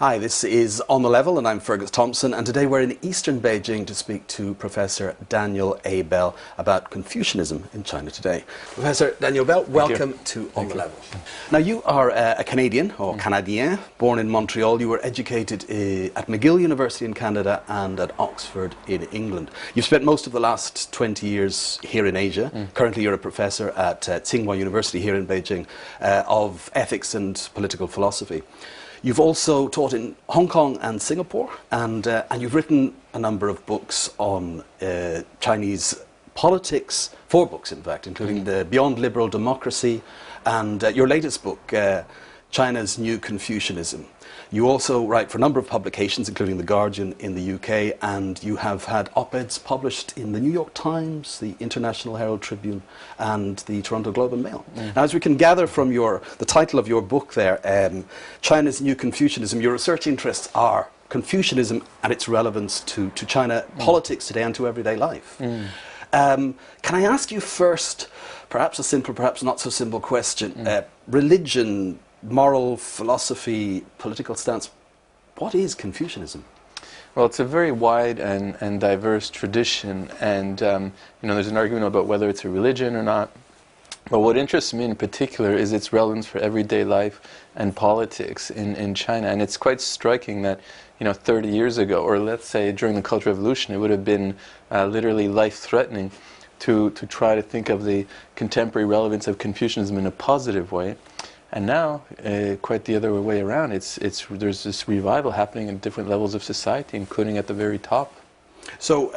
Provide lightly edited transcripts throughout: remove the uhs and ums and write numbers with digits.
Hi, this is On the Level, and I'm Fergus Thompson, and today we're in eastern Beijing to speak to Professor Daniel A. Bell about Confucianism in China today. Professor Daniel Bell, welcome to On the Level. Now, you are a Canadian, or Canadien, born in Montreal. You were educated at McGill University in Canada and at Oxford in England. You've spent most of the last 20 years here in Asia. Currently, you're a professor at Tsinghua University here in Beijing of ethics and political philosophy. You've also taught in Hong Kong and Singapore, and you've written a number of books on Chinese politics, 4 books in fact, including the Beyond Liberal Democracy and your latest book, China's New Confucianism. You also write for a number of publications, including The Guardian in the UK, and you have had op-eds published in the New York Times, the International Herald Tribune, and the Toronto Globe and Mail. Now, as we can gather from the title of your book there, China's New Confucianism, your research interests are Confucianism and its relevance to China politics today and to everyday life. Can I ask you first, perhaps a simple, perhaps not so simple question, religion, moral philosophy, political stance, what is Confucianism? Well, it's a very wide and diverse tradition, and there's an argument about whether it's a religion or not. But what interests me in particular is its relevance for everyday life and politics in China. And it's quite striking that 30 years ago, or let's say during the Cultural Revolution, it would have been literally life-threatening to try to think of the contemporary relevance of Confucianism in a positive way. And now, quite the other way around, there's this revival happening at different levels of society, including at the very top. So,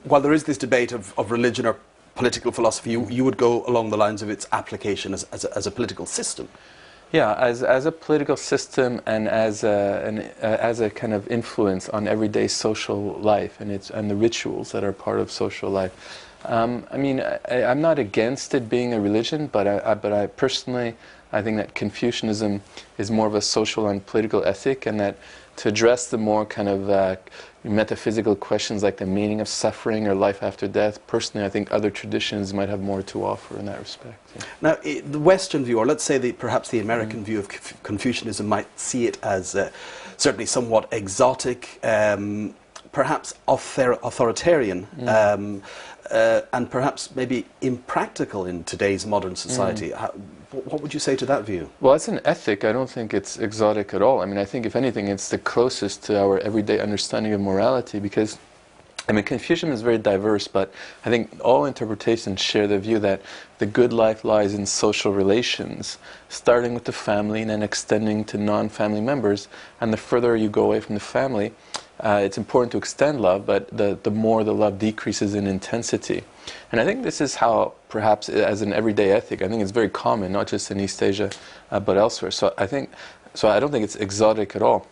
while there is this debate of religion or political philosophy, you would go along the lines of its application as a political system. Yeah, as a political system and as a kind of influence on everyday social life and the rituals that are part of social life. I'm not against it being a religion, but I personally, I think that Confucianism is more of a social and political ethic, and that to address the more kind of metaphysical questions like the meaning of suffering or life after death, personally I think other traditions might have more to offer in that respect. Yeah. Now, the Western view, or let's say perhaps the American view of Confucianism, might see it as certainly somewhat exotic, perhaps authoritarian, and perhaps maybe impractical in today's modern society. What would you say to that view? Well, as an ethic, I don't think it's exotic at all. I think if anything, it's the closest to our everyday understanding of morality, because Confucianism is very diverse, but I think all interpretations share the view that the good life lies in social relations, starting with the family and then extending to non-family members. And the further you go away from the family, it's important to extend love, but the more the love decreases in intensity. And I think this is how, perhaps as an everyday ethic, I think it's very common, not just in East Asia, but elsewhere. So I don't think it's exotic at all.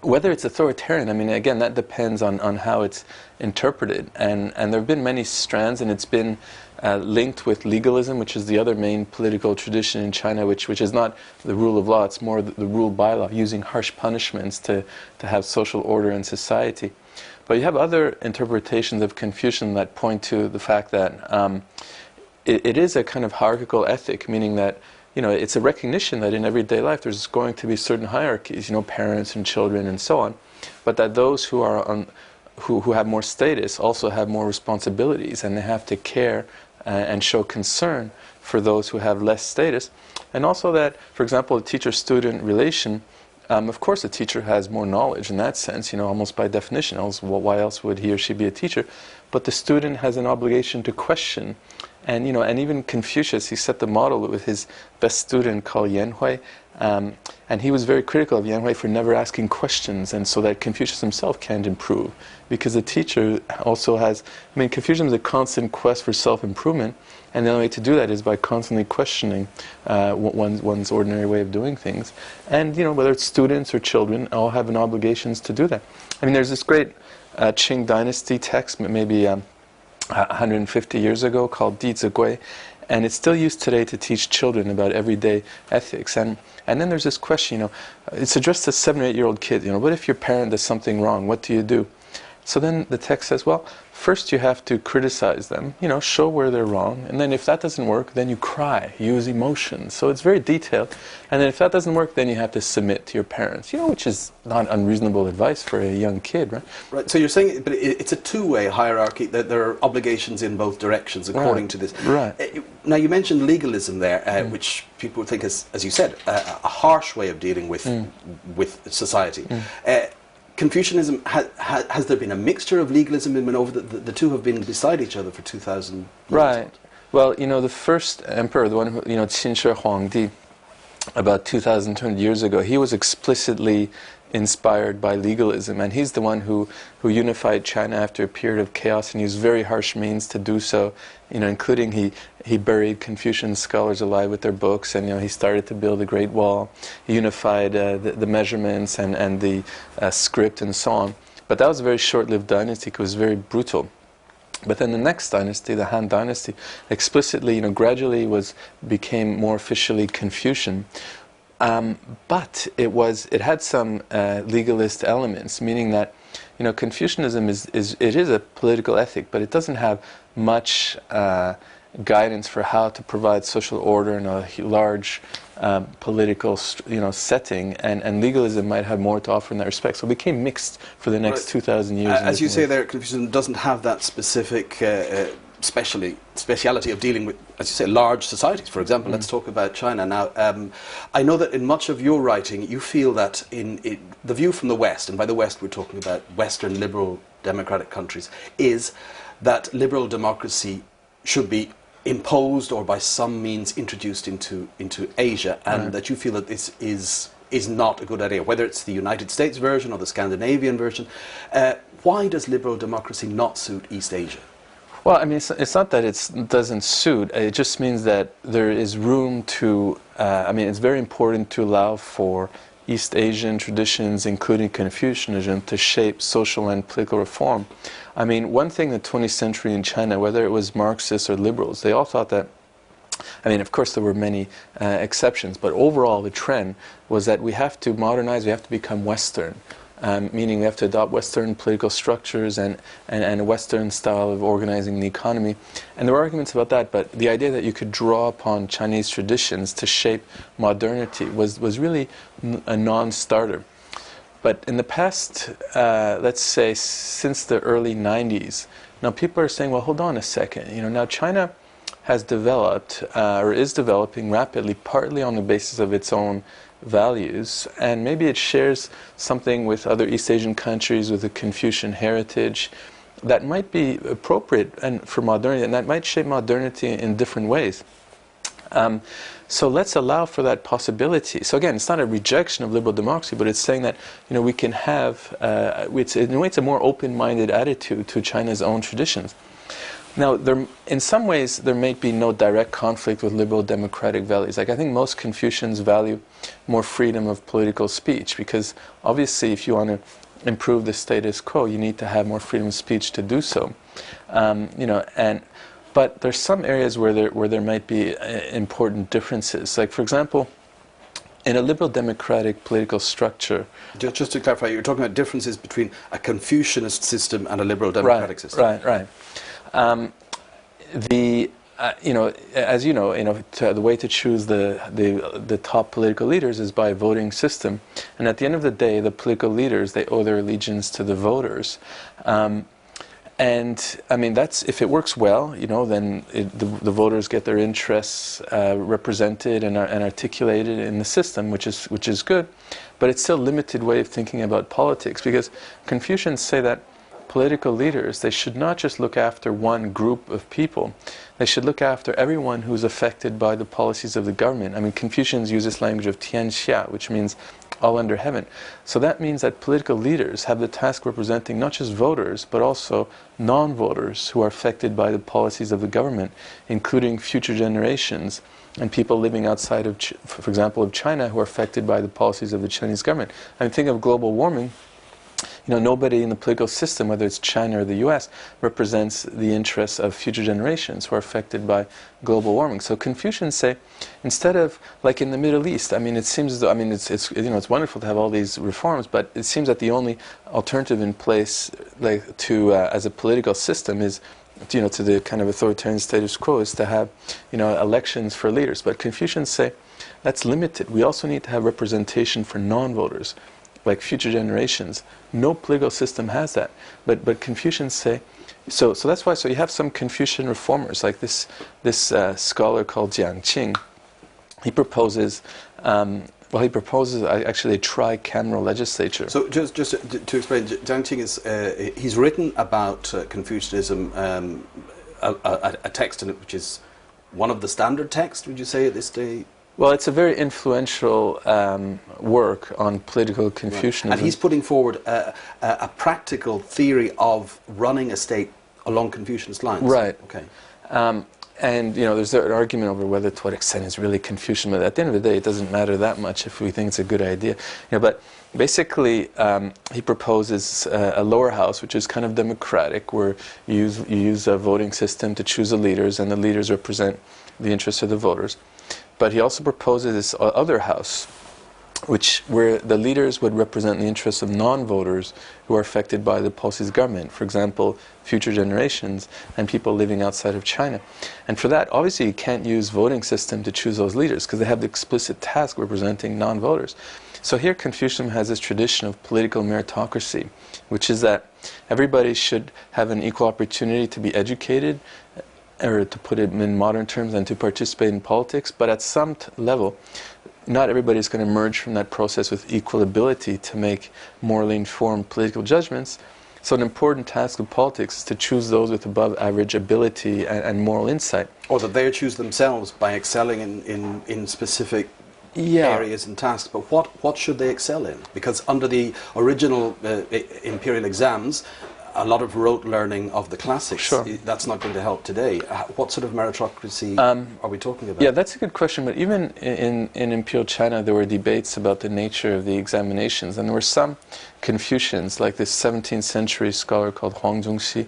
Whether it's authoritarian, again, that depends on how it's interpreted. And there have been many strands, and it's been linked with legalism, which is the other main political tradition in China, which is not the rule of law, it's more the rule by law, using harsh punishments to have social order in society. But you have other interpretations of Confucianism that point to the fact that it is a kind of hierarchical ethic, meaning that it's a recognition that in everyday life there's going to be certain hierarchies, parents and children and so on, but that those who are who have more status also have more responsibilities, and they have to care and show concern for those who have less status. And also that, for example, the teacher-student relation, of course a teacher has more knowledge in that sense, almost by definition, else why else would he or she be a teacher? But the student has an obligation to question. And and even Confucius, he set the model with his best student called Yan Hui, and he was very critical of Yan Hui for never asking questions, and so that Confucius himself can't improve, because the teacher also has. Confucianism is a constant quest for self-improvement, and the only way to do that is by constantly questioning one's ordinary way of doing things. And whether it's students or children, all have an obligations to do that. There's this great Qing Dynasty text, maybe 150 years ago, called Di Zi Gui, and it's still used today to teach children about everyday ethics. And then there's this question, it's addressed to 7 or 8 year old kids, what if your parent does something wrong? What do you do? So then the text says, well, first you have to criticize them, show where they're wrong, and then if that doesn't work, then you cry, use emotions. So it's very detailed. And then if that doesn't work, then you have to submit to your parents, which is not unreasonable advice for a young kid, right? Right. So you're saying, but it's a two-way hierarchy, that there are obligations in both directions according to this. Right. Now you mentioned legalism there, which people think is, as you said, a harsh way of dealing with society. Confucianism, has there been a mixture of legalism and over the two have been beside each other for 2,000 years? Right. Well, the first emperor, the one who, Qin Shi Huangdi, about 2,200 years ago, he was explicitly inspired by legalism, and he's the one who unified China after a period of chaos, and used very harsh means to do so, including he buried Confucian scholars alive with their books, and he started to build the Great Wall. He unified the measurements and the script and so on. But that was a very short-lived dynasty. It was very brutal. But then the next dynasty, the Han Dynasty, explicitly, gradually became more officially Confucian. But it had some legalist elements, meaning that Confucianism is a political ethic, but it doesn't have much guidance for how to provide social order in a large political setting, and legalism might have more to offer in that respect. So it became mixed for the next 2,000 years. As you say there, Confucianism doesn't have that specific speciality of dealing with, as you say, large societies. For example, let's talk about China now. I know that in much of your writing you feel that in the view from the West, and by the West we're talking about Western liberal democratic countries, is that liberal democracy should be imposed or by some means introduced into Asia, and that you feel that this is not a good idea, whether it's the United States version or the Scandinavian version. Why does liberal democracy not suit East Asia? Well, I mean, it's not that it doesn't suit. It just means that there is room to, it's very important to allow for East Asian traditions, including Confucianism, to shape social and political reform. I mean, one thing in the 20th century in China, whether it was Marxists or liberals, they all thought that, of course there were many exceptions, but overall the trend was that we have to modernize, we have to become Western. Meaning we have to adopt Western political structures and a Western style of organizing the economy. And there were arguments about that, but the idea that you could draw upon Chinese traditions to shape modernity was really a non-starter. But in the past, let's say since the early 90s, now people are saying, well, hold on a second. Now China has developed, or is developing rapidly, partly on the basis of its own values, and maybe it shares something with other East Asian countries with a Confucian heritage that might be appropriate and for modernity, and that might shape modernity in different ways. So let's allow for that possibility. So again, it's not a rejection of liberal democracy, but it's saying that we can have, in a way, it's a more open-minded attitude to China's own traditions. Now, in some ways, there may be no direct conflict with liberal democratic values. Like, I think most Confucians value more freedom of political speech, because obviously if you want to improve the status quo, you need to have more freedom of speech to do so. But there's some areas where there might be important differences. Like, for example, in a liberal democratic political structure... Just to clarify, you're talking about differences between a Confucianist system and a liberal democratic system. Right. As you know, the way to choose the top political leaders is by a voting system, and at the end of the day, the political leaders, they owe their allegiance to the voters, and that's, if it works well, then the voters get their interests represented and articulated in the system, which is good, but it's still a limited way of thinking about politics, because Confucians say that political leaders, they should not just look after one group of people. They should look after everyone who's affected by the policies of the government. Confucians use this language of tianxia, which means all under heaven. So that means that political leaders have the task of representing not just voters, but also non-voters who are affected by the policies of the government, including future generations and people living outside of, for example, of China, who are affected by the policies of the Chinese government. Think of global warming. nobody in the political system, whether it's China or the US, represents the interests of future generations who are affected by global warming. So Confucians say, instead of, like in the Middle East, I mean, it seems as though, I mean, it's wonderful to have all these reforms, but it seems that the only alternative in place, like to as a political system, is to the kind of authoritarian status quo, is to have elections for leaders. But Confucians say that's limited. We also need to have representation for non-voters, like future generations. No political system has that. But Confucians say, so that's why. So you have some Confucian reformers, like this scholar called Jiang Qing. He proposes. He proposes actually a tricameral legislature. So just to explain, Jiang Qing is he's written about Confucianism, a text in it which is one of the standard texts. Would you say at this day? Well, it's a very influential work on political Confucianism. Right. And he's putting forward a practical theory of running a state along Confucianist lines. Right. Okay. And there's an argument over whether to what extent it's really Confucian, but at the end of the day, it doesn't matter that much if we think it's a good idea. But basically, he proposes a lower house, which is kind of democratic, where you use a voting system to choose the leaders, and the leaders represent the interests of the voters. But he also proposes this other house, where the leaders would represent the interests of non-voters who are affected by the policies of government. For example, future generations and people living outside of China. And for that, obviously, you can't use voting system to choose those leaders because they have the explicit task representing non-voters. So here Confucianism has this tradition of political meritocracy, which is that everybody should have an equal opportunity to be educated, or to put it in modern terms, and to participate in politics, but at some level, not everybody is going to emerge from that process with equal ability to make morally informed political judgments. So an important task of politics is to choose those with above average ability and moral insight. Or that they choose themselves by excelling in specific areas and tasks. But what should they excel in? Because under the original imperial exams, a lot of rote learning of the classics, sure, that's not going to help today. What sort of meritocracy are we talking about? Yeah, that's a good question. But even in Imperial China, there were debates about the nature of the examinations. And there were some Confucians, like this 17th century scholar called Huang Zongxi,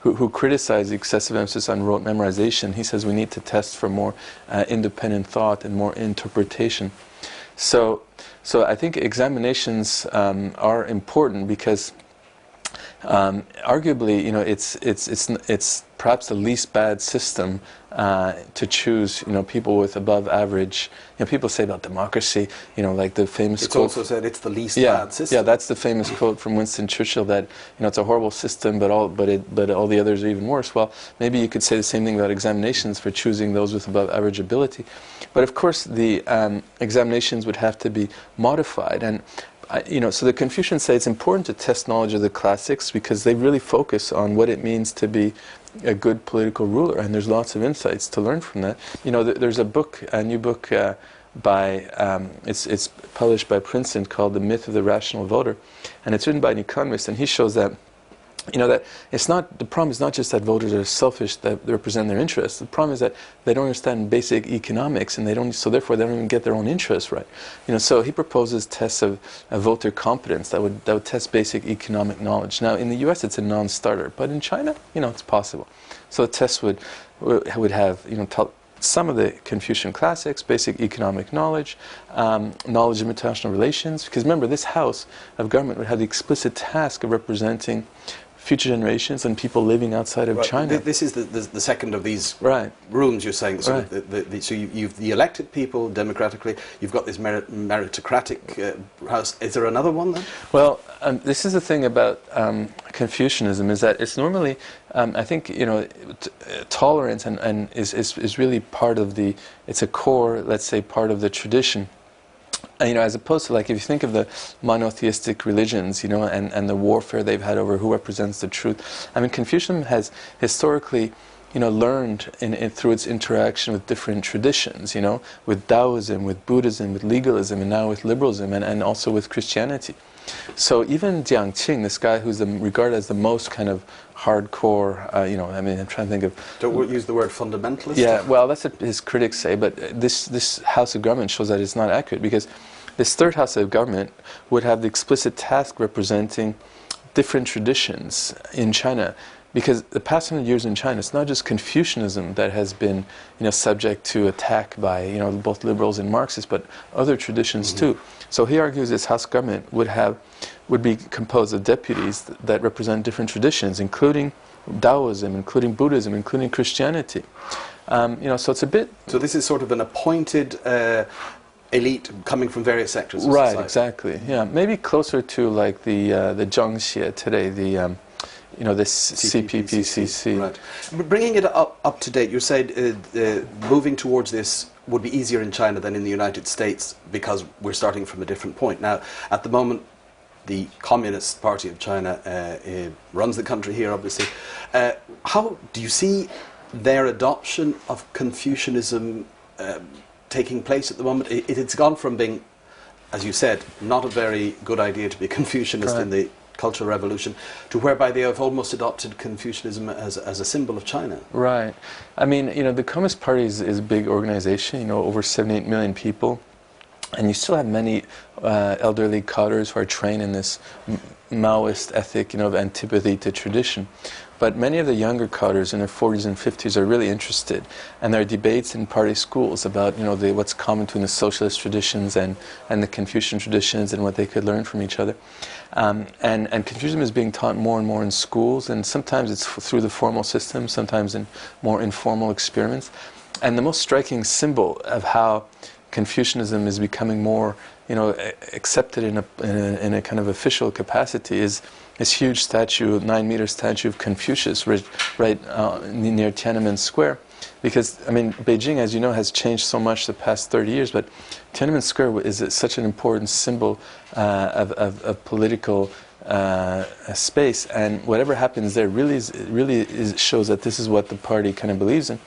who criticized the excessive emphasis on rote memorization. He says we need to test for more independent thought and more interpretation. So I think examinations are important because arguably, it's perhaps the least bad system to choose, people with above average. People say about democracy, like the famous It's quote. also said it's the least bad system. Yeah, that's the famous quote from Winston Churchill that it's a horrible system, but all the others are even worse. Well, maybe you could say the same thing about examinations for choosing those with above average ability. But of course, the examinations would have to be modified. And so the Confucians say it's important to test knowledge of the classics because they really focus on what it means to be a good political ruler, and there's lots of insights to learn from that. There's a new book by, it's published by Princeton called The Myth of the Rational Voter, and it's written by an economist, and he shows that that the problem is not just that voters are selfish, that they represent their interests. The problem is that they don't understand basic economics, and so therefore they don't even get their own interests right. So he proposes tests of voter competence that would test basic economic knowledge. Now in the U.S. it's a non-starter, but in China, it's possible. So the test would have some of the Confucian classics, basic economic knowledge, knowledge of international relations. Because remember, this house of government would have the explicit task of representing future generations and people living outside of China. This is the second of these right. rooms you're saying. So, right. So you've the elected people democratically, you've got this meritocratic house. Is there another one then? Well, this is the thing about Confucianism, is that it's normally, I think, tolerance and is really part of it's a core, let's say, part of the tradition. As opposed to, like, if you think of the monotheistic religions, and the warfare they've had over who represents the truth. I mean, Confucianism has historically, learned through its interaction with different traditions, with Taoism, with Buddhism, with legalism, and now with liberalism, and also with Christianity. So even Jiang Qing, this guy who's regarded as the most kind of hardcore, I'm trying to think of... Don't use the word fundamentalist? Yeah, well, that's what his critics say, but this house of government shows that it's not accurate, because this third house of government would have the explicit task representing different traditions in China. Because the past 100 years in China, it's not just Confucianism that has been, subject to attack by, both liberals and Marxists, but other traditions too. So he argues this House government would be composed of deputies that represent different traditions, including Taoism, including Buddhism, including Christianity. So it's a bit. So this is sort of an appointed elite coming from various sectors of society. Right, exactly. Yeah, maybe closer to like the Zhangxie today, the CPPCC. Right. But bringing it up to date, you said moving towards this would be easier in China than in the United States because we're starting from a different point. Now, at the moment, the Communist Party of China runs the country here, obviously. How do you see their adoption of Confucianism taking place at the moment? It's gone from being, as you said, not a very good idea to be Confucianist in the Cultural Revolution, to whereby they have almost adopted Confucianism as a symbol of China. Right. I mean, the Communist Party is a big organization, over 78 million people, and you still have many elderly cadres who are trained in this Maoist ethic, of antipathy to tradition. But many of the younger cadres in their 40s and 50s are really interested, and there are debates in party schools about what's common between the socialist traditions and the Confucian traditions and what they could learn from each other. And Confucianism is being taught more and more in schools, and sometimes it's through the formal system, sometimes in more informal experiments. And the most striking symbol of how Confucianism is becoming more accepted in a kind of official capacity is this huge statue, 9-meter statue of Confucius, right near Tiananmen Square. Because, Beijing, as you know, has changed so much the past 30 years, but Tiananmen Square is such an important symbol of political space, and whatever happens there really shows that this is what the party kind of believes in.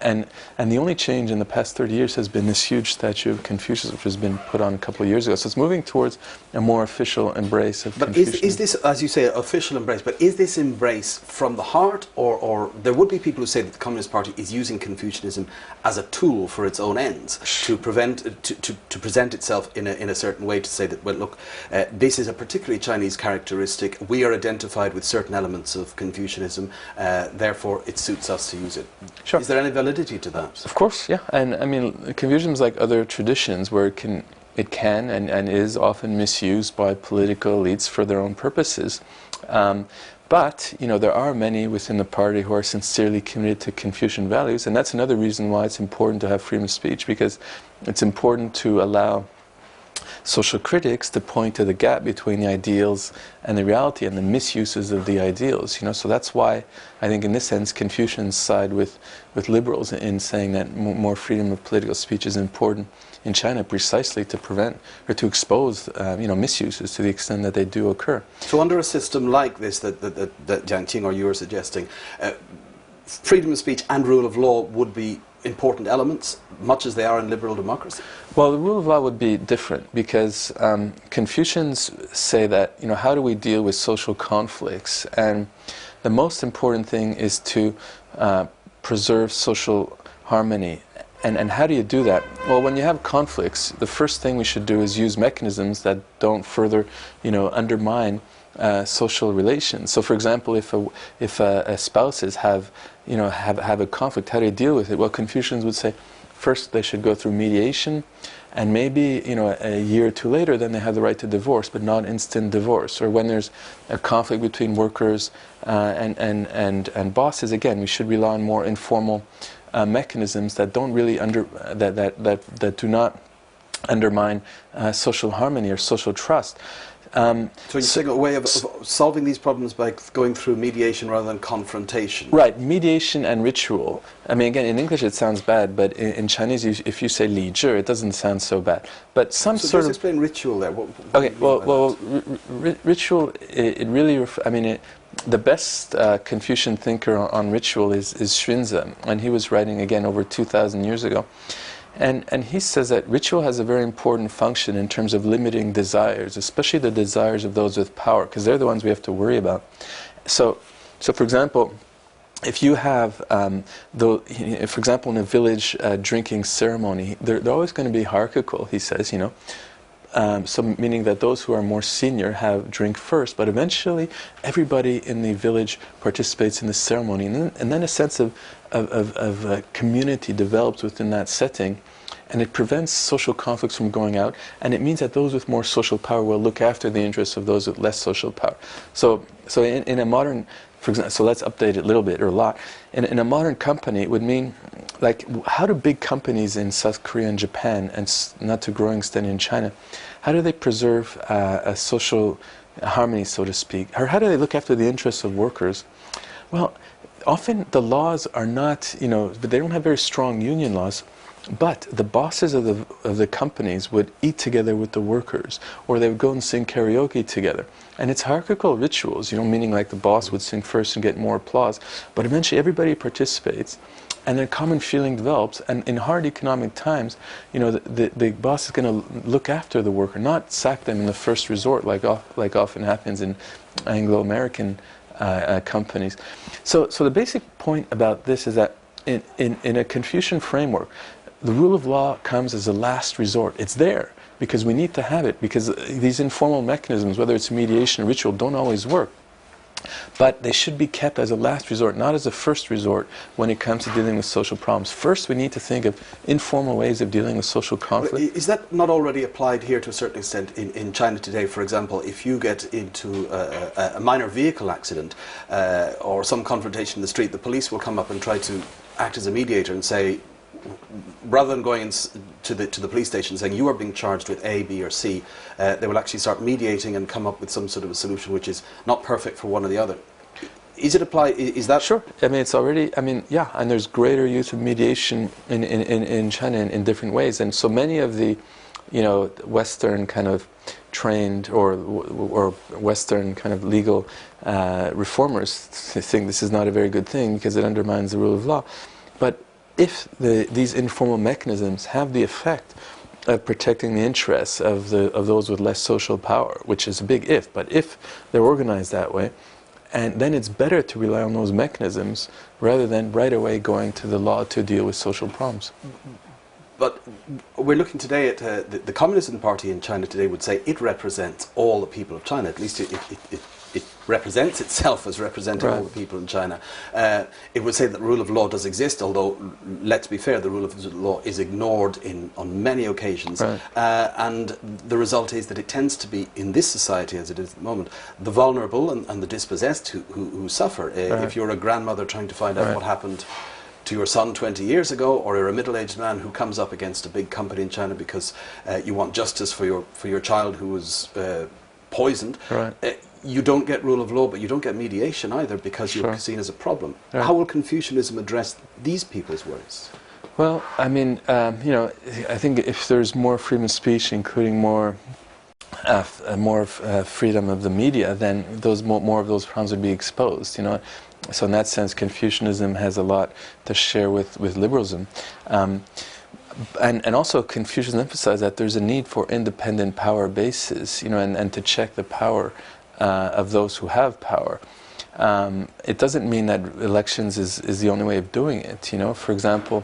And the only change in the past 30 years has been this huge statue of Confucius, which has been put on a couple of years ago. So it's moving towards a more official embrace of Confucianism. But is this, as you say, official embrace, but is this embrace from the heart, or there would be people who say that the Communist Party is using Confucianism as a tool for its own ends, to present itself in a certain way, to say that, well, look, this is a particularly Chinese characteristic, we are identified with certain elements of Confucianism, therefore it suits us to use it. Sure. Is there any validity to that? Of course, yeah. And Confucianism is like other traditions where it can and is often misused by political elites for their own purposes. But there are many within the party who are sincerely committed to Confucian values, and that's another reason why it's important to have freedom of speech, because it's important to allow social critics to point to the gap between the ideals and the reality and the misuses of the ideals. So that's why I think in this sense Confucians side with liberals in saying that more freedom of political speech is important in China, precisely to prevent or to expose misuses to the extent that they do occur. So under a system like this that Jiang Qing or you are suggesting, freedom of speech and rule of law would be important elements, much as they are in liberal democracy? Well, the rule of law would be different, because Confucians say that, how do we deal with social conflicts? And the most important thing is to preserve social harmony. And how do you do that? Well, when you have conflicts, the first thing we should do is use mechanisms that don't further, undermine social relations. So, for example, if spouses have a conflict, how do you deal with it? Well, Confucians would say, first they should go through mediation, and maybe a year or two later, then they have the right to divorce, but not instant divorce. Or when there's a conflict between workers and bosses, again, we should rely on more informal mechanisms that don't really that do not undermine social harmony or social trust. So you're saying a way of solving these problems by going through mediation rather than confrontation? Right, mediation and ritual. Again, in English it sounds bad, but in Chinese, if you say 礼制, it doesn't sound so bad. But so sort of... explain ritual there. Okay, well, ritual, it really... the best Confucian thinker on ritual is Xunzi, and he was writing, again, over 2,000 years ago. And he says that ritual has a very important function in terms of limiting desires, especially the desires of those with power, because they're the ones we have to worry about. So for example, if you have, for example, in a village drinking ceremony, they're always going to be hierarchical, he says, So meaning that those who are more senior have drink first, but eventually everybody in the village participates in the ceremony, and then a sense of community develops within that setting, and it prevents social conflicts from going out, and it means that those with more social power will look after the interests of those with less social power. So in a modern, for example, so let's update it a little bit or a lot. In a modern company, it would mean, like, how do big companies in South Korea and Japan, and not to growing extent in China, how do they preserve a social harmony, so to speak? Or how do they look after the interests of workers? Well, often the laws are not, but they don't have very strong union laws. But the bosses of the companies would eat together with the workers, or they would go and sing karaoke together. And it's hierarchical rituals, meaning like the boss would sing first and get more applause. But eventually everybody participates, and then a common feeling develops. And in hard economic times, the boss is going to look after the worker, not sack them in the first resort, like often happens in Anglo-American companies. So the basic point about this is that in a Confucian framework, the rule of law comes as a last resort. It's there because we need to have it, because these informal mechanisms, whether it's mediation or ritual, don't always work. But they should be kept as a last resort, not as a first resort when it comes to dealing with social problems. First, we need to think of informal ways of dealing with social conflict. Is that not already applied here to a certain extent in China today? For example, if you get into a minor vehicle accident or some confrontation in the street, the police will come up and try to act as a mediator and say, rather than going to the police station saying you are being charged with A, B or C, they will actually start mediating and come up with some sort of a solution which is not perfect for one or the other. Is it applied? Is that sure? It's already. Yeah, and there's greater use of mediation in China in different ways, and so many of the, Western kind of trained or Western kind of legal reformers think this is not a very good thing because it undermines the rule of law, but if these informal mechanisms have the effect of protecting the interests of those with less social power, which is a big if, but if they're organized that way, and then it's better to rely on those mechanisms rather than right away going to the law to deal with social problems. But we're looking today at the Communist Party in China today would say it represents all the people of China. At least it represents itself as representing all the people in China. It would say that the rule of law does exist, although, let's be fair, the rule of law is ignored on many occasions. Right. And the result is that it tends to be, in this society as it is at the moment, the vulnerable and the dispossessed who suffer. If you're a grandmother trying to find out what happened to your son 20 years ago, or you're a middle-aged man who comes up against a big company in China because you want justice for your child who was poisoned, you don't get rule of law, but you don't get mediation either because you're seen as a problem. Right. How will Confucianism address these people's worries? Well, I think if there's more freedom of speech, including more freedom of the media, then more of those problems would be exposed. So in that sense, Confucianism has a lot to share with liberalism. And also Confucius emphasized that there's a need for independent power bases, and to check the power of those who have power. It doesn't mean that elections is the only way of doing it. For example,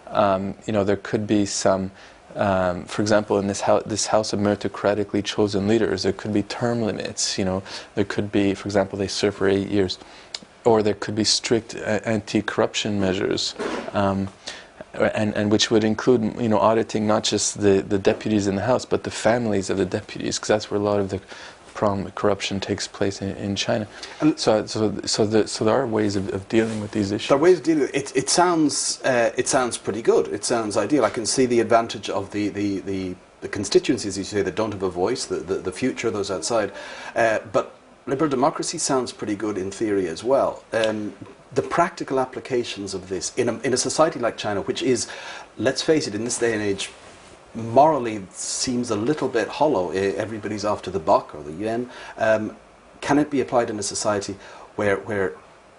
there could be some. For example, in this house of meritocratically chosen leaders, there could be term limits. There could be, for example, they serve for 8 years, or there could be strict anti-corruption measures. And which would include, auditing not just the deputies in the House, but the families of the deputies, because that's where a lot of the problem corruption takes place in China. So there are ways of dealing with these issues. There are ways of dealing with it. It sounds pretty good. It sounds ideal. I can see the advantage of the constituencies, you say, that don't have a voice, the future, those outside. But liberal democracy sounds pretty good in theory as well. The practical applications of this in a society like China, which is, let's face it, in this day and age, morally seems a little bit hollow. Everybody's after the buck or the yuan. Can it be applied in a society where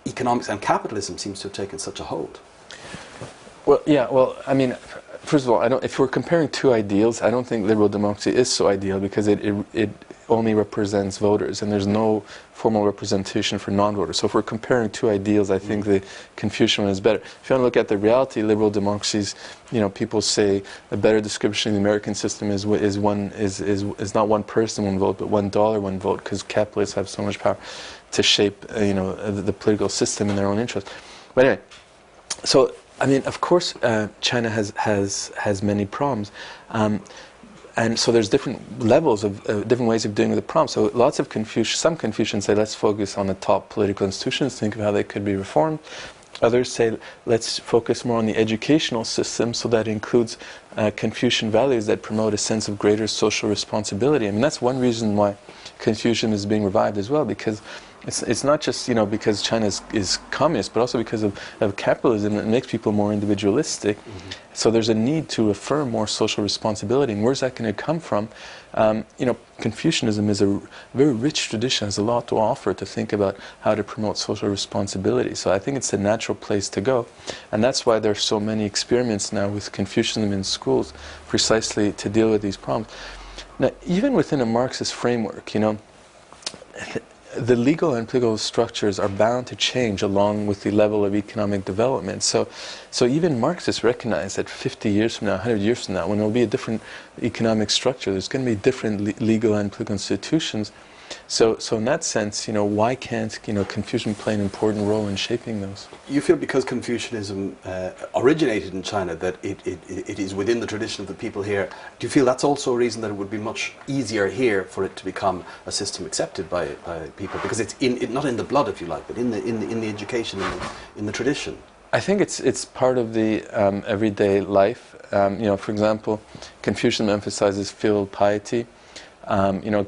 economics and capitalism seems to have taken such a hold? Well, yeah. Well, first of all, if we're comparing two ideals, I don't think liberal democracy is so ideal because it only represents voters and there's no formal representation for non-voters. So if we're comparing two ideals, I think the Confucian one is better. If you want to look at the reality, liberal democracies, people say a better description of the American system is not one person, one vote, but $1, one vote, because capitalists have so much power to shape, the political system in their own interest. But anyway, so I mean, of course, China has many problems. And so there's different levels of different ways of dealing with the problem. So lots of some Confucians say, let's focus on the top political institutions, think of how they could be reformed. Others say, let's focus more on the educational system, so that includes Confucian values that promote a sense of greater social responsibility. I mean, that's one reason why Confucianism is being revived as well, because it's not just because China is communist, but also because of capitalism that makes people more individualistic. Mm-hmm. So there's a need to affirm more social responsibility. And where's that going to come from? Confucianism is a very rich tradition, has a lot to offer to think about how to promote social responsibility. So I think it's a natural place to go. And that's why there's so many experiments now with Confucianism in schools, precisely to deal with these problems. Now, even within a Marxist framework, the legal and political structures are bound to change along with the level of economic development. So even Marxists recognize that 50 years from now, 100 years from now, when there will be a different economic structure, there's going to be different legal and political institutions. So in that sense, why can't Confucian play an important role in shaping those? You feel because Confucianism originated in China that it is within the tradition of the people here. Do you feel that's also a reason that it would be much easier here for it to become a system accepted by people, because it's not in the blood, if you like, but in the education, in the tradition? I think it's part of the everyday life. For example, Confucianism emphasizes filial piety.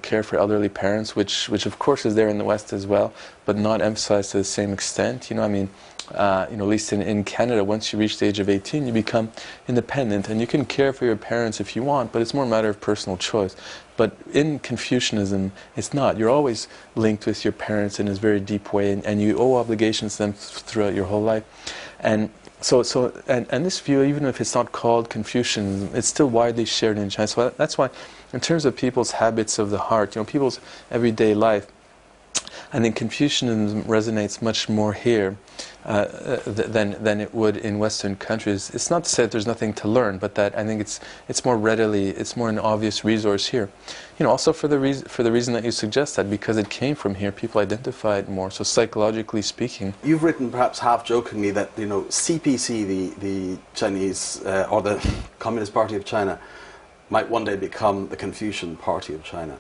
Care for elderly parents, which of course is there in the West as well, but not emphasized to the same extent. At least in Canada, once you reach the age of 18, you become independent, and you can care for your parents if you want, but it's more a matter of personal choice. But in Confucianism, it's not. You're always linked with your parents in a very deep way, and you owe obligations to them throughout your whole life. And so this view, even if it's not called Confucianism, it's still widely shared in China. So that's why, in terms of people's habits of the heart, people's everyday life, I think Confucianism resonates much more here than it would in Western countries. It's not to say that there's nothing to learn, but that I think it's more an obvious resource here. Also for the reason that you suggest, that because it came from here, people identify it more. So psychologically speaking, you've written, perhaps half jokingly, that CPC, the Chinese or the Communist Party of China, might one day become the Confucian Party of China.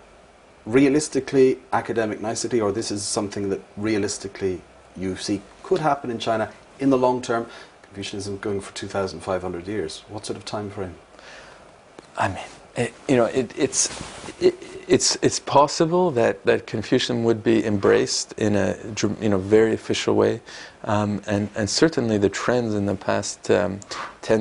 Realistically, academic nicety, or this is something that realistically you see could happen in China in the long term? Confucianism going for 2,500 years. What sort of time frame? I mean, it's possible that Confucianism would be embraced in a very official way, and certainly the trends in the past 10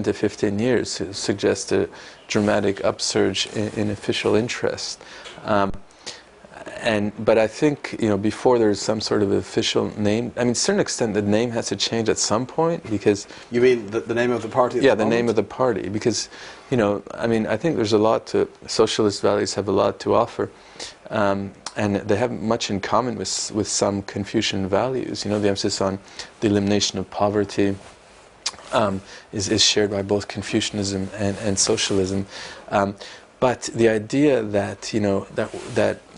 to 15 years suggest a dramatic upsurge in official interest. But I think before there's some sort of official name, to a certain extent the name has to change at some point, because you mean the name of the party? Yeah, the name of the party, because I think there's a lot to socialist values have a lot to offer, and they have much in common with some Confucian values. The emphasis on the elimination of poverty is shared by both Confucianism and socialism. But the idea that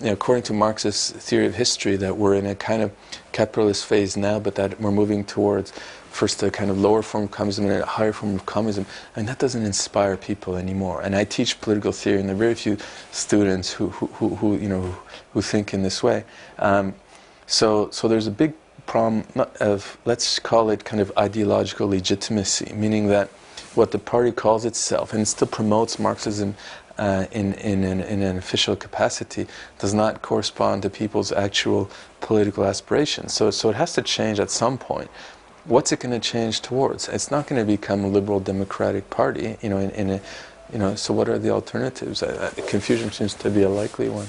according to Marx's theory of history, that we're in a kind of capitalist phase now, but that we're moving towards first a kind of lower form of communism and a higher form of communism, that doesn't inspire people anymore. And I teach political theory, and there are very few students who think in this way. So there's a big problem of, let's call it, kind of ideological legitimacy, meaning that what the party calls itself, and it still promotes Marxism in an official capacity, does not correspond to people's actual political aspirations. So it has to change at some point. What's it going to change towards? It's not going to become a liberal democratic party, so what are the alternatives? Confucian seems to be a likely one.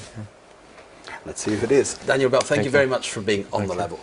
Let's see if it is. Daniel Bell, thank you very much for being on The Level.